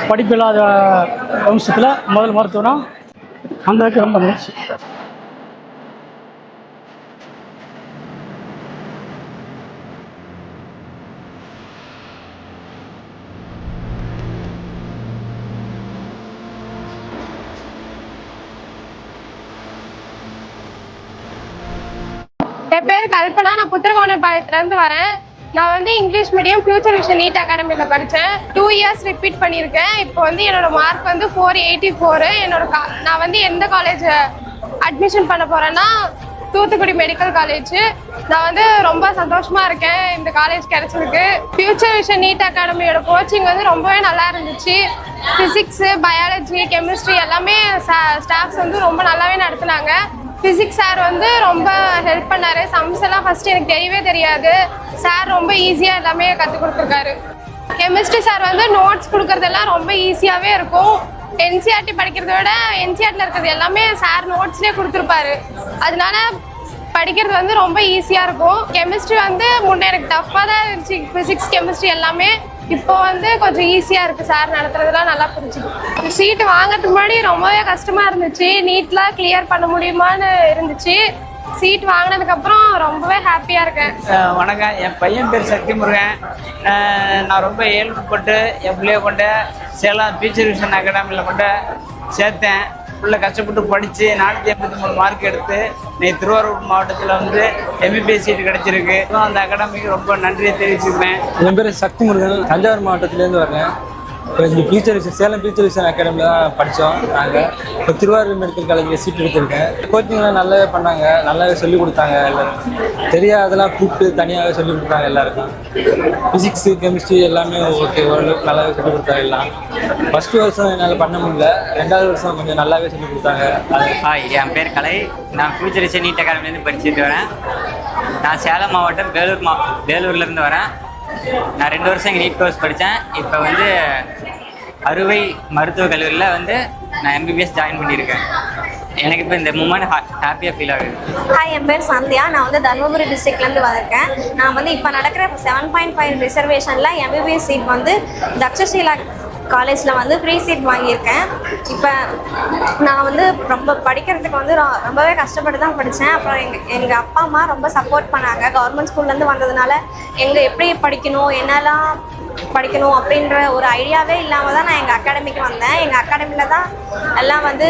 படிப்பில்லாத வம்சத்தில் முதல் மருத்துவனா வந்ததுக்கு ரொம்ப மகிழ்ச்சி. என் பேர் கல்பனா. நான் புத்திரகோணப்பாளையத்துலேருந்து வரேன். நான் வந்து English medium future vision NEET அகாடமியில் படித்தேன். 2 இயர்ஸ் ரிப்பீட் பண்ணியிருக்கேன். இப்போ வந்து என்னோட மார்க் வந்து 484. நான் வந்து எந்த காலேஜ் அட்மிஷன் பண்ண போகிறேன்னா தூத்துக்குடி மெடிக்கல் காலேஜ். நான் வந்து ரொம்ப சந்தோஷமாக இருக்கேன் இந்த காலேஜ் கிடைச்சிருக்கு. ஃபியூச்சர் விஷன் நீட் அகாடமியோட கோச்சிங் வந்து ரொம்பவே நல்லா இருந்துச்சு. ஃபிசிக்ஸு, பயாலஜி, கெமிஸ்ட்ரி எல்லாமே ஸ்டாஃப்ஸ் வந்து ரொம்ப நல்லாவே நடத்துனாங்க. ஃபிசிக்ஸ் சார் வந்து ரொம்ப ஹெல்ப் பண்ணார். சம்ஸ் எல்லாம் ஃபஸ்ட்டு எனக்கு தெரியவே தெரியாது. சார் ரொம்ப ஈஸியாக எல்லாமே கற்றுக் கொடுத்துருக்காரு. கெமிஸ்ட்ரி சார் வந்து நோட்ஸ் கொடுக்குறதெல்லாம் ரொம்ப ஈஸியாகவே இருக்கும். என்சிஆர்டி படிக்கிறத விட என்சிஆர்டியில் இருக்கிறது எல்லாமே சார் நோட்ஸ்லேயே கொடுத்துருப்பாரு. அதனால படிக்கிறது வந்து ரொம்ப ஈஸியாக இருக்கும். கெமிஸ்ட்ரி வந்து முன்னே எனக்கு டஃப்பாக தான் இருந்துச்சு. ஃபிசிக்ஸ், கெமிஸ்ட்ரி எல்லாமே இப்போ வந்து கொஞ்சம் ஈஸியாக இருக்குது. சார் நடத்துறதுலாம் நல்லா புரிஞ்சுது. சீட்டு வாங்கிறதுக்கு முன்னாடி ரொம்பவே கஷ்டமாக இருந்துச்சு. நீட்லாம் கிளியர் பண்ண முடியுமான்னு இருந்துச்சு. சீட் வாங்கினதுக்கப்புறம் ரொம்பவே ஹாப்பியாக இருக்கேன். வணக்கம், என் பையன் பேர் சக்திமுருகன். நான் ரொம்ப ஏழ்மைப்பட்டு என் பிள்ளைய கொண்டு சேலம் ஃபியூச்சர் விஷன் அகாடமியில் கொண்டு சேர்த்தேன். உள்ள கஷ்டப்பட்டு படித்து 483 மார்க் எடுத்து இன்னைக்கு திருவாரூர் மாவட்டத்தில் வந்து எம்பிபிஎஸ் சீட்டு கிடச்சிருக்கு. அந்த அகாடமிக்கு ரொம்ப நன்றியை தெரிவிச்சுக்கிறேன். என் பேர் சக்திமுருகன். தஞ்சாவூர் மாவட்டத்துலேருந்து வரேன். இப்போ இந்த future vision Salem future vision அகாடமியில் தான் படித்தோம். நாங்கள் இப்போ திருவாரூர் மெடிக்கல் காலேஜில் சீட் எடுத்திருக்கேன். கோச்சிங்லாம் நல்லாவே பண்ணாங்க, நல்லாவே சொல்லிக் கொடுத்தாங்க. எல்லோரும் தெரியாதெல்லாம் கூப்பிட்டு தனியாகவே சொல்லிக் கொடுத்தாங்க. எல்லாருக்கும் ஃபிசிக்ஸு, கெமிஸ்ட்ரி எல்லாமே ஓகே, ஓரளவுக்கு நல்லாவே சொல்லிக் கொடுத்தாங்க. எல்லாம் ஃபஸ்ட்டு வருஷம் என்னால் பண்ண முடியல, 2வது வருஷம் கொஞ்சம் நல்லாவே சொல்லிக் கொடுத்தாங்க. ஹாய், என் பேர் கலை. நான் ஃபியூச்சர் விஷன் நீட் அகாடமிலேருந்து படிச்சுட்டு வரேன். நான் சேலம் மாவட்டம் வேலூர்லேருந்து வரேன். நான் 2 வருஷம் இங்கே நீட் கோர்ஸ் படித்தேன். இப்போ வந்து அறுவை மருத்துவக் கல்லூரியில் வந்து நான் எம்பிபிஎஸ் ஜாயின் பண்ணியிருக்கேன். எனக்கு இப்போ இந்த மூமெண்ட் ஹாப்பியாக ஃபீல் ஆகுது. ஹாய், என் பேர் சந்தியா. நான் வந்து தர்மபுரி டிஸ்ட்ரிக்ட்லேருந்து வந்திருக்கேன். நான் வந்து இப்போ நடக்கிற 7.5 ரிசர்வேஷனில் எம்பிபிஎஸ் சீட் வந்து தக்ஷசீலா காலேஜில் வந்து ஃப்ரீ சீட் வாங்கியிருக்கேன். இப்போ நான் வந்து ரொம்ப படிக்கிறதுக்கு வந்து ரொம்பவே கஷ்டப்பட்டு தான் படித்தேன். அப்புறம் எங்கள் அப்பா அம்மா ரொம்ப சப்போர்ட் பண்ணாங்க. கவர்மெண்ட் ஸ்கூல்லேருந்து வந்ததுனால எப்படி படிக்கணும், என்னெல்லாம் படிக்கணும் அப்படின்ற ஒரு ஐடியாவே இல்லாமல் தான் நான் எங்கள் அகாடமிக்கு வந்தேன். எங்கள் அகாடமியில் தான் எல்லாம் வந்து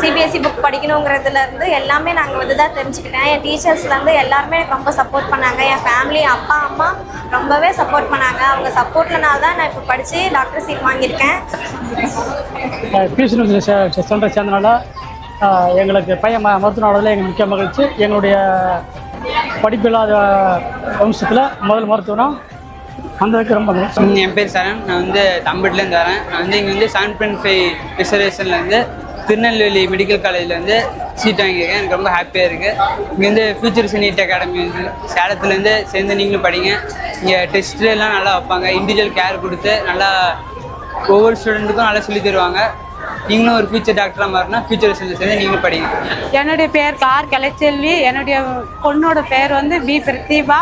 சிபிஎஸ்சி புக் படிக்கணுங்கிறதுலேருந்து எல்லாமே நாங்கள் வந்து தான் தெரிஞ்சுக்கிட்டேன். என் டீச்சர்ஸ்லேருந்து எல்லாருமே எனக்கு ரொம்ப சப்போர்ட் பண்ணாங்க. என் ஃபேமிலி, அப்பா அம்மா ரொம்பவே சப்போர்ட் பண்ணாங்க. அவங்க சப்போர்ட்னால தான் நான் இப்போ படித்து டாக்டர் சீட் வாங்கியிருக்கேன். ஃபியூச்சர் சென்டர் சேர்ந்தனால எங்களுக்கு பையன் மருத்துவ நாடுறதுல எங்களுக்கு முக்கிய மகிழ்ச்சி. எங்களுடைய படிப்பில்லாத வம்சத்தில் முதல் மருத்துவனா வந்ததுக்கு ரொம்ப மகிழ்ச்சி. என் பேர் சரண். நான் வந்து தம்பட்டிலேருந்து வரேன். நான் வந்து இங்கே வந்து 7.5 ரிசர்வேஷன்லேருந்து திருநெல்வேலி மெடிக்கல் காலேஜில் வந்து சீட் வாங்கியிருக்கேன். எனக்கு ரொம்ப ஹாப்பியாக இருக்குது. இங்கே வந்து ஃபியூச்சர் விஷன் நீட் அகாடமி வந்து சேலத்துலேருந்து சேர்ந்து நீங்களும் படிங்க. இங்கே டெஸ்ட்லாம் நல்லா வைப்பாங்க. இண்டிவிஜுவல் கேர் கொடுத்து நல்லா ஒவ்வொரு ஸ்டூடெண்ட்டுக்கும் நல்லா சொல்லி தருவாங்க. நீங்களும் ஒரு ஃபியூச்சர் டாக்டராக மாறினா ஃபியூச்சர் விஷனில் சேர்ந்து நீங்களும் படிங்க. என்னுடைய பேர் கார் கலைச்செல்வி. என்னுடைய பொண்ணோட பேர் வந்து பி பிரதீபா.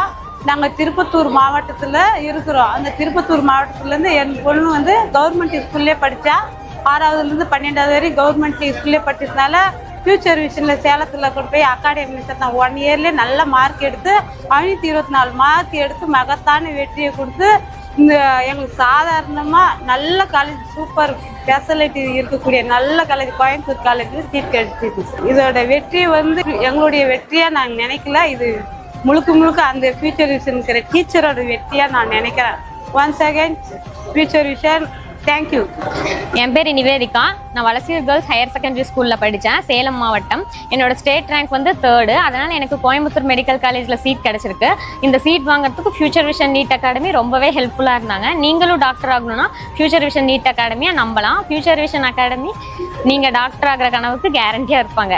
நாங்கள் திருப்பத்தூர் மாவட்டத்தில் இருக்கிறோம். அந்த திருப்பத்தூர் மாவட்டத்துலேருந்து என் பொண்ணு வந்து கவர்மெண்ட் ஸ்கூல்லே படித்தா. 6வதுலேருந்து 12வது வரையும் கவர்மெண்ட் ஸ்கூல்லே படித்ததுனால ஃபியூச்சர் விஷனில் சேலத்தில் கொண்டு போய் அகாடமியில் சேர்த்தேன். 1 இயர்லேயே நல்ல மார்க் எடுத்து 524 மார்க் எடுத்து மகத்தான வெற்றியை கொடுத்து இந்த எங்களுக்கு சாதாரணமாக நல்ல காலேஜ், சூப்பர் ஃபெசிலிட்டி இருக்கக்கூடிய நல்ல காலேஜ் கோயம்புத்தூர் காலேஜில் சீட் கிடைச்சிது. இதோட வெற்றி வந்து எங்களுடைய வெற்றியாக நாங்கள் நினைக்கல. இது முழுக்க அந்த ஃபியூச்சர் விஷன்ங்கிற டீச்சரோட வெற்றியாக நான் நினைக்கிறேன். Once again future vision, thank you. என் பேர் நிவேதிகா. நான் வலசூர் கேர்ள்ஸ் ஹையர் செகண்டரி ஸ்கூலில் படித்தேன், சேலம் மாவட்டம். என்னோட ஸ்டேட் ரேங்க் வந்து 3rd. அதனால் எனக்கு கோயம்புத்தூர் மெடிக்கல் காலேஜில் சீட் கிடச்சிருக்கு. இந்த சீட் வாங்குறதுக்கு ஃபியூச்சர் விஷன் நீட் அகாடமி ரொம்பவே ஹெல்ப்ஃபுல்லாக இருந்தாங்க. நீங்களும் டாக்டர் ஆகணும்னா ஃபியூச்சர் விஷன் நீட் அகாடமியை நம்பலாம். ஃபியூச்சர் விஷன் அகாடமி நீங்கள் டாக்டர் ஆகிற கனவுக்கு கேரண்டியாக இருப்பாங்க.